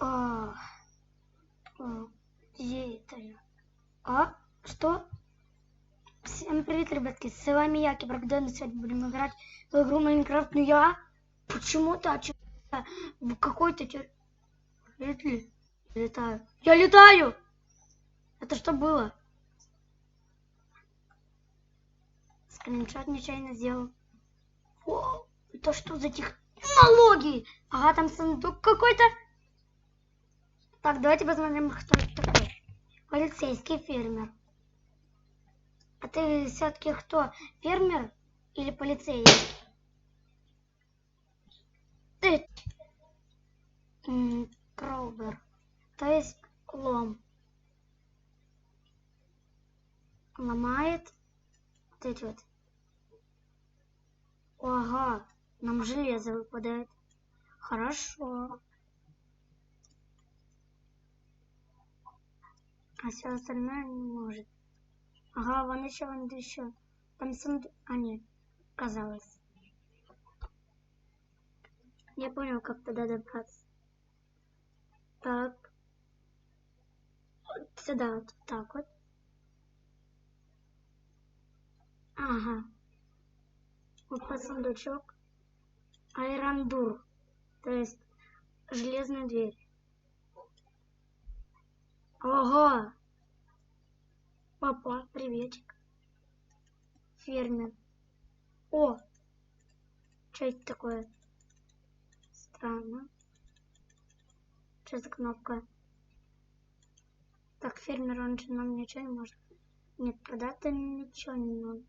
А, где это я? А? Что? Всем привет, ребятки, с вами я, Кибербден, и сегодня будем играть в игру Майнкрафт, но я почему-то в какой-то летаю. Я летаю! Это что было? Скриншот нечаянно сделал. О, это что за технологии? Ага, там сундук какой-то. Так, давайте посмотрим, кто это такой. Полицейский фермер. А ты все-таки кто? Фермер или полицейский? Ты Кроубер. То есть лом. Ломает вот эти вот. Ага, нам железо выпадает. Хорошо. А все остальное не может. Ага, вон еще. Там сундук. А нет, казалось. Я понял, как туда добраться. Так. Вот сюда вот так вот. Ага. Вот по сундучок. Айрандур. То есть железная дверь. Ага. Папа, приветик. Фермер. О! Что это такое? Странно. Что за кнопка? Так, фермер, он же нам ничего не может. Нет, продать-то ничего не надо.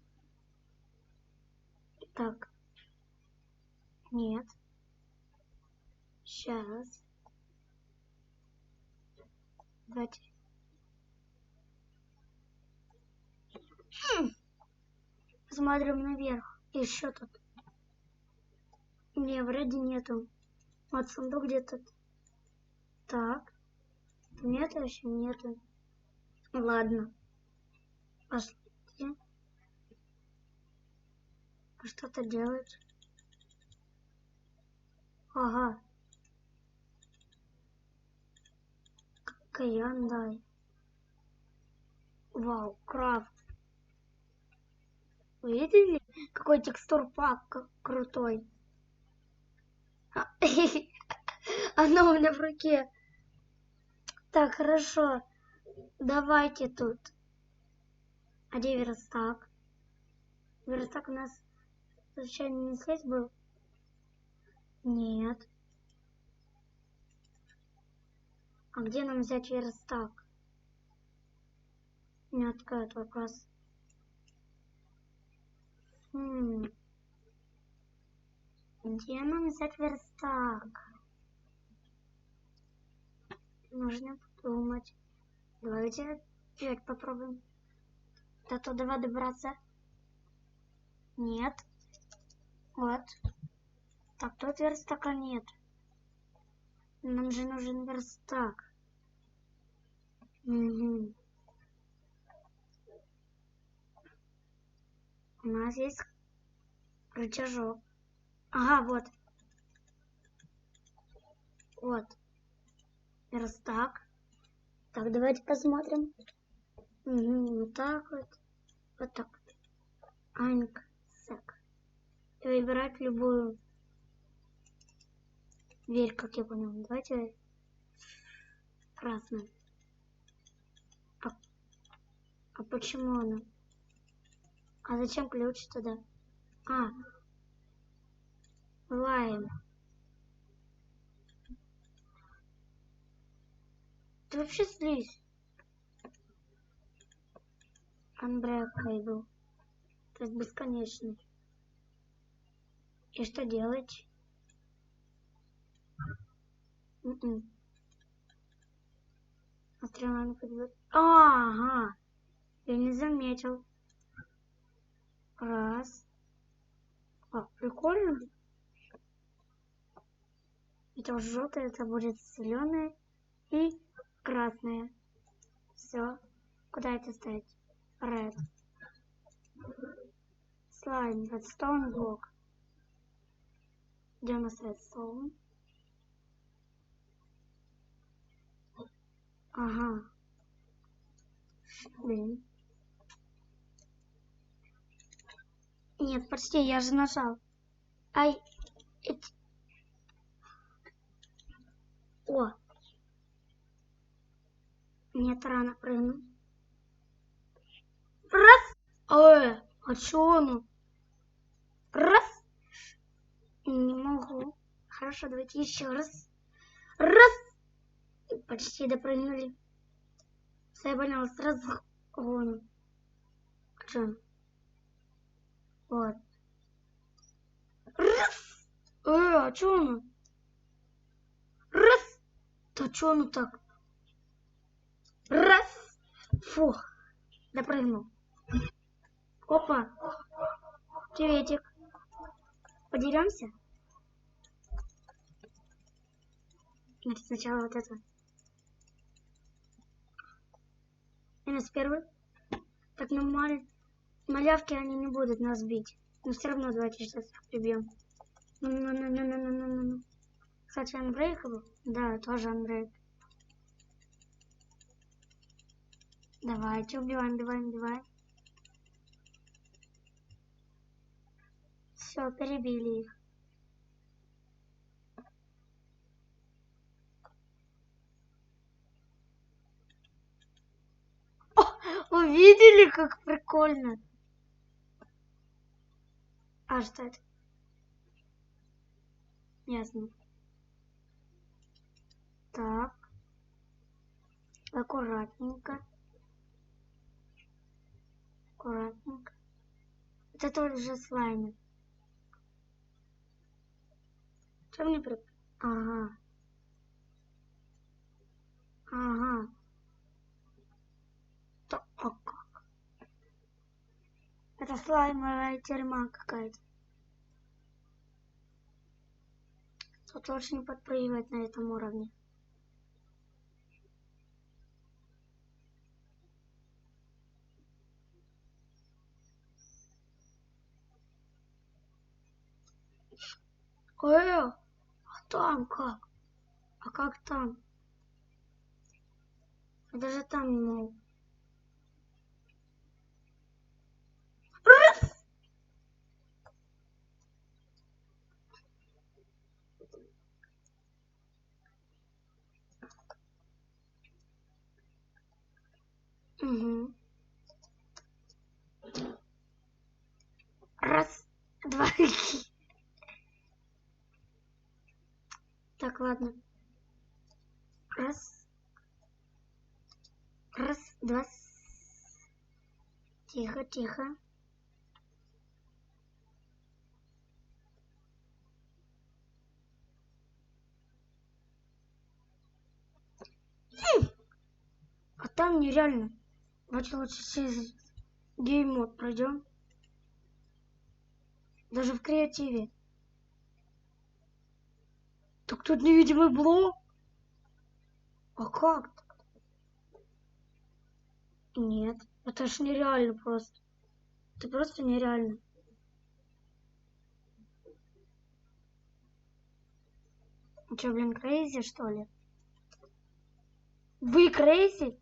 Так. Нет. Сейчас. Давайте. Смотрим наверх. Еще тут. Не, вроде нету. Вот сундук где-то. Так. Нет, еще нету. Ладно. Пошлите. Что-то делать. Ага. Каян, дай. Вау, крафт. Вы видели, какой текстур-пак крутой? Оно у меня в руке. Так, хорошо. Давайте тут. А где верстак? Верстак у нас случайно не здесь был? Нет. А где нам взять верстак? Не открыт вопрос. Где нам взять верстак? Нужно подумать. Давайте опять попробуем. До туда добраться. Нет. Вот. Так, тут верстака нет. Нам же нужен верстак. Угу. У нас есть рычажок. Ага, вот. Вот. Верстак. Так, давайте посмотрим. Угу, вот так вот. Вот так вот. Аньк-сек. И выбирать любую дверь, как я понял. Давайте красную. А почему она? А зачем ключ туда? А. Лайм. Ты вообще слизь. Unbreakable. То есть бесконечный. И что делать? Стрела не подберет. Ага. Я не заметил. Раз. А, прикольно. Это желтое, это будет зеленое и красное. Все. Куда это ставить? Red. Слайм. Redstone блок. Где у нас Redstone? Ага. Блин. Нет, почти, я же нажал. Ай. О. Нет, рано прыгнул. Раз. А чё он? Раз. Не могу. Хорошо, давайте еще раз. Раз. Почти допрыгнули. Все, я понял, сразу гоним. А чё? Вот. Раз. А чё он? Раз. Да чё он так? Раз. Фух. Допрыгнул. Опа. Приветик. Подеремся? Значит, сначала вот это. Минус первый. Так, ну малявки они не будут нас бить. Но все равно давайте сейчас их прибьем. Ну. Кстати, Андрейк был? Да, тоже Андрейк. Давайте убиваем. Все, перебили их. Увидели, как прикольно? А что это? Ясно. Так. Аккуратненько. Это тоже слаймы. Что мне при... Ага. А как? Это слаймовая тюрьма какая-то. Тут лучше не подпрыгивать на этом уровне. А там как? А как там? Я даже там не могу. Угу. Раз, два. Так, ладно. Раз, два. Тихо. А там нереально. Давайте лучше через гейм-мод пройдем. Даже в креативе. Так тут невидимый блок. А как? Нет, это ж нереально просто. Это просто нереально. Ну что, блин, крейзи, что ли? Вы крейзи?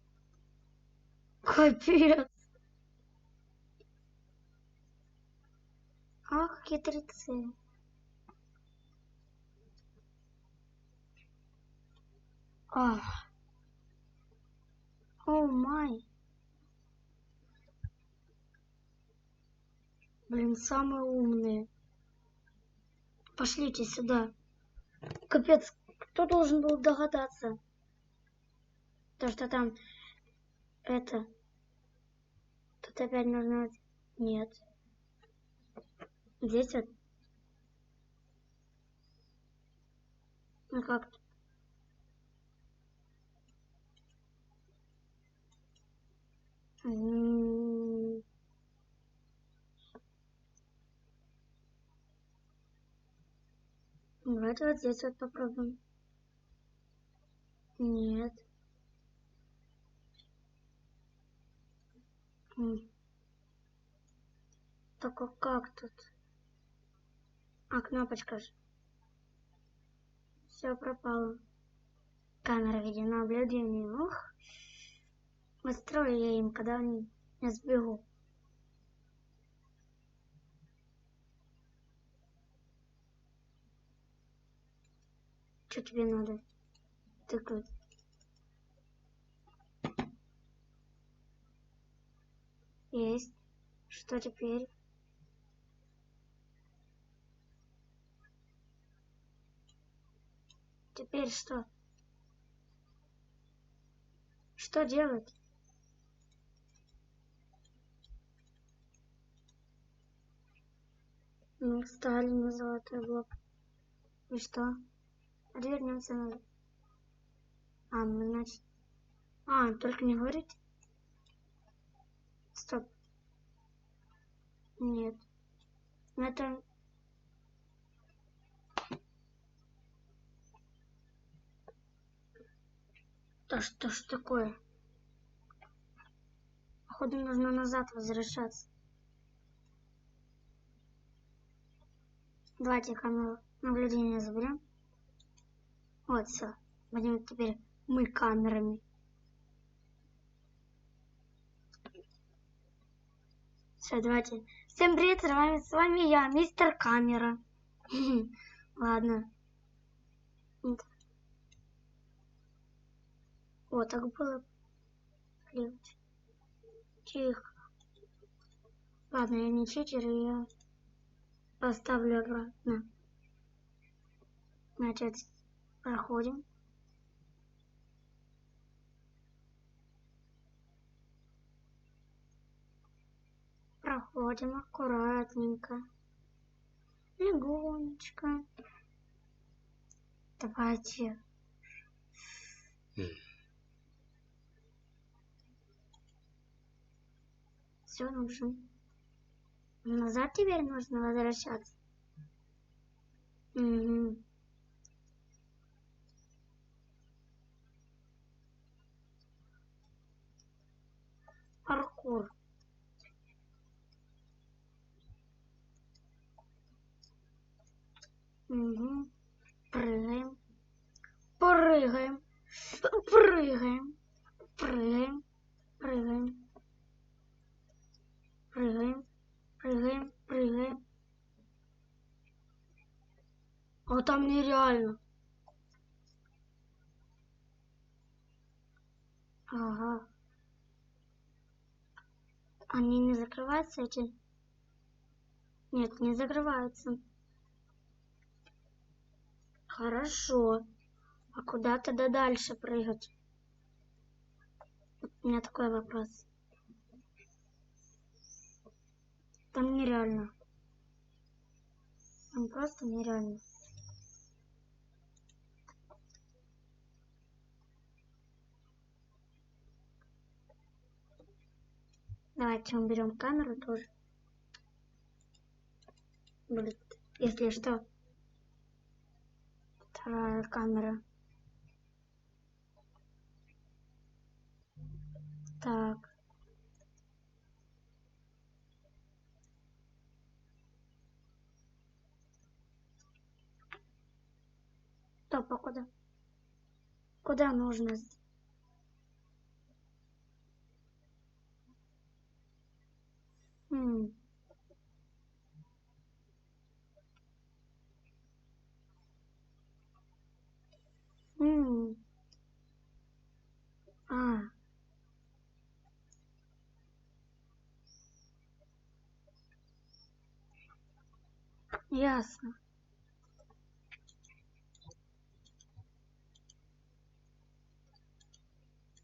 Капец. Ах, хитрецы. О май. Блин, самые умные. Пошлите сюда. Капец, кто должен был догадаться? То, что там это... Тут опять нужно... Нет. Здесь вот... Ну как? Давайте вот здесь вот попробуем. Нет. Только как тут? А, кнопочка же. Все пропало. Камера видеонаблюдения. Ух. Устрою я им, когда они я сбегу. Что тебе надо? Тыкать. Есть. Что теперь? Теперь что? Что делать? Мы встали на золотой блок. И что? Отвернемся назад. Мы значит... только не говорите. Стоп. Нет. Это... Да что ж такое? Походу нужно назад возвращаться. Давайте камеру наблюдения заберем. Вот, все. Будем теперь мы камерами. Все, давайте. Всем привет, с вами я, мистер Камера. Ладно. Вот так было. Тихо. Ладно, я не читер, и я поставлю обратно. Значит, проходим. Проходим аккуратненько. Легонечко. Давайте. Все, нужно. Назад теперь нужно возвращаться. Угу. Паркур. Угу. Прыгаем. Прыгаем. Прыгаем. Прыгаем. Прыгаем. Прыгаем. Прыгаем. Прыгаем. А там нереально. Ага. Они не закрываются эти? Нет, не закрываются. Хорошо. А куда тогда дальше прыгать? У меня такой вопрос. Там нереально. Там просто нереально. Давайте уберем камеру тоже. Будет, если что. Вторая камера. Так. Стоп, а куда? Куда нужно? Ясно.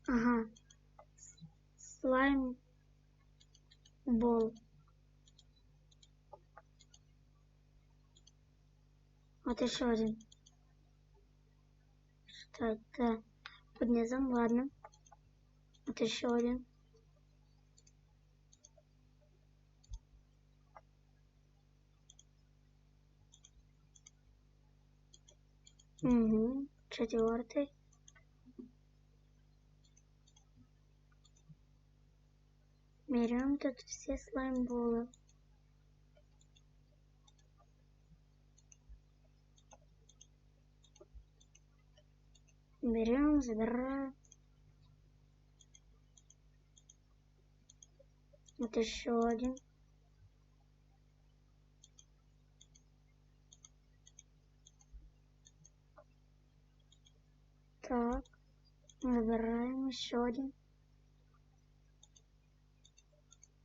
Ага. Слайм бол. Вот еще один. Что это? Под низом, ладно. Вот еще один. Угу. Четвертый. Берем тут все слаймболы. Берем, забираем. Вот еще один. Так, забираем еще один.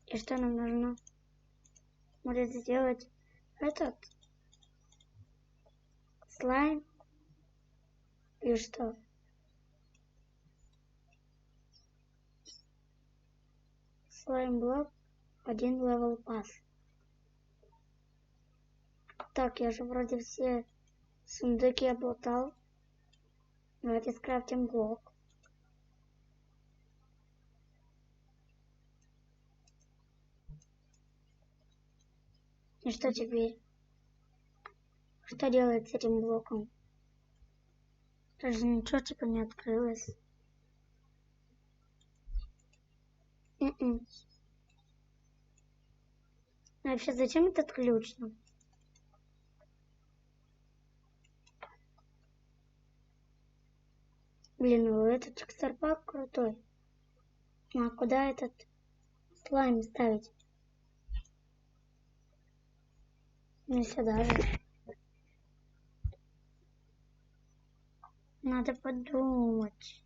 И что нам нужно? Будет сделать этот слайм. И что? Слайм блок, 1 левел пас. Так, я же вроде все сундуки облутал. Давайте скрафтим блок. И что теперь? Что делать с этим блоком? Даже ничего типа не открылось. Вообще, зачем этот ключ нам? Блин, ну этот текстурпак крутой. А куда этот слайм ставить? Не сюда же. Надо подумать.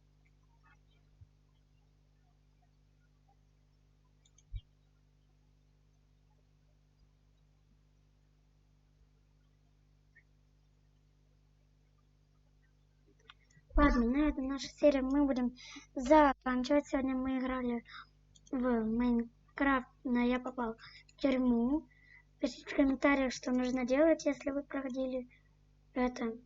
Ладно, на этом наша серия мы будем заканчивать. Сегодня мы играли в Майнкрафт, но я попал в тюрьму. Пишите в комментариях, что нужно делать, если вы проходили это.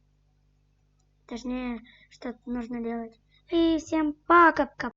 Точнее, что нужно делать. И всем пока-пока.